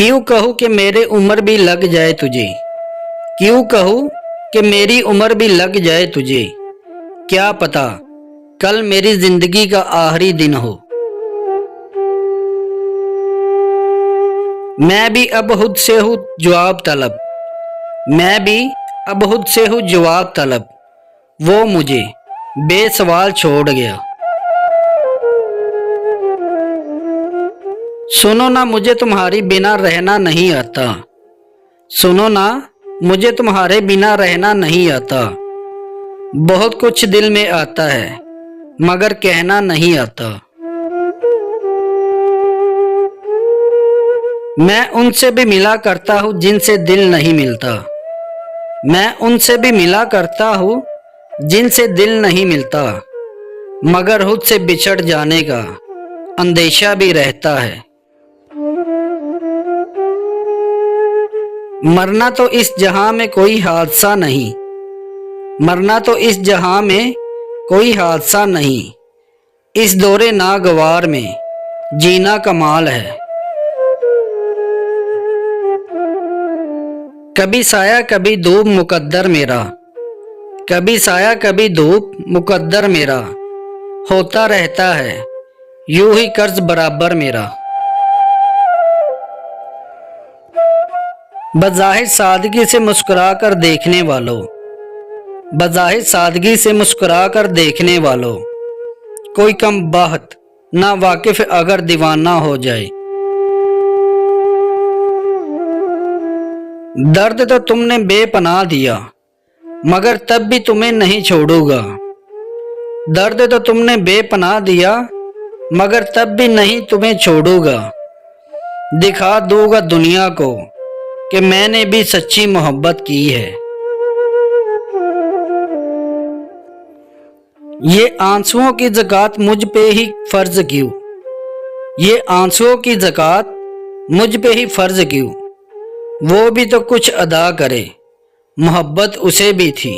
क्यों कहूँ कि मेरी उम्र भी लग जाए तुझे, क्यों कहूँ कि मेरी उम्र भी लग जाए तुझे, क्या पता कल मेरी जिंदगी का आखिरी दिन हो। मैं भी अब खुद से हूँ जवाब तलब, मैं भी अब खुद से हूँ जवाब तलब, वो मुझे बेसवाल छोड़ गया। सुनो ना मुझे तुम्हारी बिना रहना नहीं आता, सुनो ना मुझे तुम्हारे बिना रहना नहीं आता। बहुत कुछ दिल में आता है मगर कहना नहीं आता। मैं उनसे भी मिला करता हूँ जिनसे दिल नहीं मिलता, मैं उनसे भी मिला करता हूँ जिनसे दिल नहीं मिलता, मगर खुद से बिछड़ जाने का अंदेशा भी रहता है। मरना तो इस जहां में कोई हादसा नहीं, मरना तो इस जहां में कोई हादसा नहीं, इस दौरे नागवार में जीना कमाल है। कभी साया कभी धूप मुकद्दर मेरा, कभी साया कभी धूप मुकद्दर मेरा, होता रहता है यूं ही कर्ज बराबर मेरा। बज़ाहिर सादगी से मुस्कुरा कर देखने वालों, बज़ाहिर सादगी से मुस्कुरा कर देखने वालों, कोई कम बात ना वाकिफ अगर दीवाना हो जाए। दर्द तो तुमने बेपनाह दिया मगर तब भी तुम्हें नहीं छोड़ूंगा, दर्द तो तुमने बेपनाह दिया मगर तब भी नहीं तुम्हें छोड़ूंगा। दिखा दूंगा दुनिया को कि मैंने भी सच्ची मोहब्बत की है। ये आंसुओं की ज़कात मुझ पे ही फर्ज क्यों, ये आंसुओं की ज़कात मुझ पे ही फर्ज क्यों, वो भी तो कुछ अदा करे मोहब्बत उसे भी थी।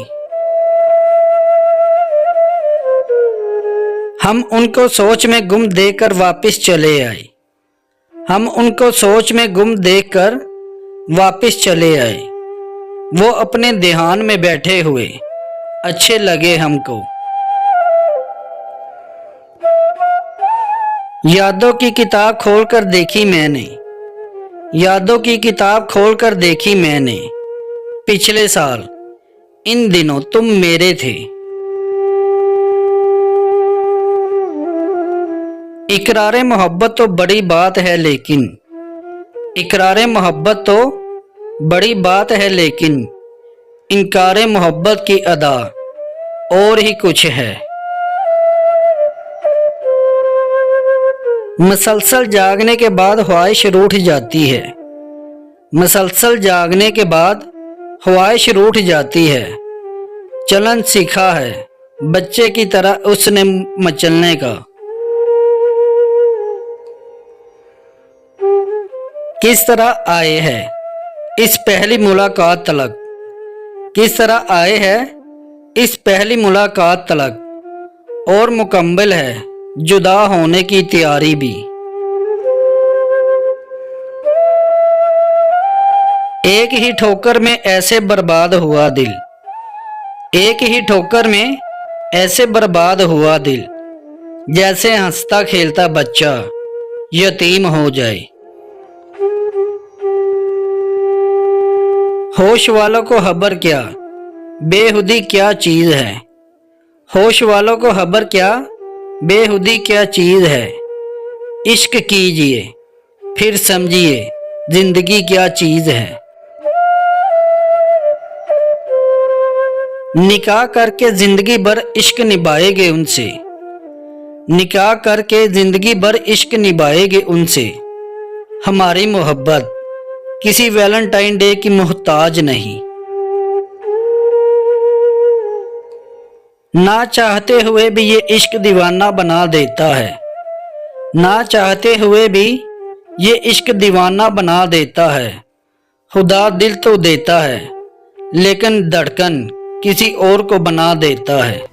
हम उनको सोच में गुम देकर वापस चले आए, हम उनको सोच में गुम देखकर वापस चले आए। वो अपने ध्यान में बैठे हुए अच्छे लगे हमको। यादों की किताब खोलकर देखी मैंने, यादों की किताब खोलकर देखी मैंने, पिछले साल इन दिनों तुम मेरे थे। इकरारे मोहब्बत तो बड़ी बात है लेकिन, इकरारे मोहब्बत तो बड़ी बात है लेकिन, इनकारे मोहब्बत की अदा और ही कुछ है। मसलसल जागने के बाद ख्वाहिश रूठ जाती है, मसलसल जागने के बाद ख्वाहिश रूठ जाती है। चलन सीखा है बच्चे की तरह उसने मचलने का। किस तरह आए हैं इस पहली मुलाकात तलक, किस तरह आए हैं इस पहली मुलाकात तलक, और मुकम्मल है जुदा होने की तैयारी भी। एक ही ठोकर में ऐसे बर्बाद हुआ दिल, एक ही ठोकर में ऐसे बर्बाद हुआ दिल, जैसे हंसता खेलता बच्चा यतीम हो जाए। होश वालों को खबर क्या बेहुदी क्या चीज है, होश वालों को खबर क्या बेहुदी क्या चीज है। इश्क कीजिए फिर समझिए जिंदगी क्या चीज है। निकाह करके जिंदगी भर इश्क निभाएंगे उनसे, निकाह करके जिंदगी भर इश्क निभाएंगे उनसे। हमारी मोहब्बत किसी वैलेंटाइन डे की मोहताज नहीं। ना चाहते हुए भी ये इश्क दीवाना बना देता है, ना चाहते हुए भी ये इश्क दीवाना बना देता है। खुदा दिल तो देता है लेकिन धड़कन किसी और को बना देता है।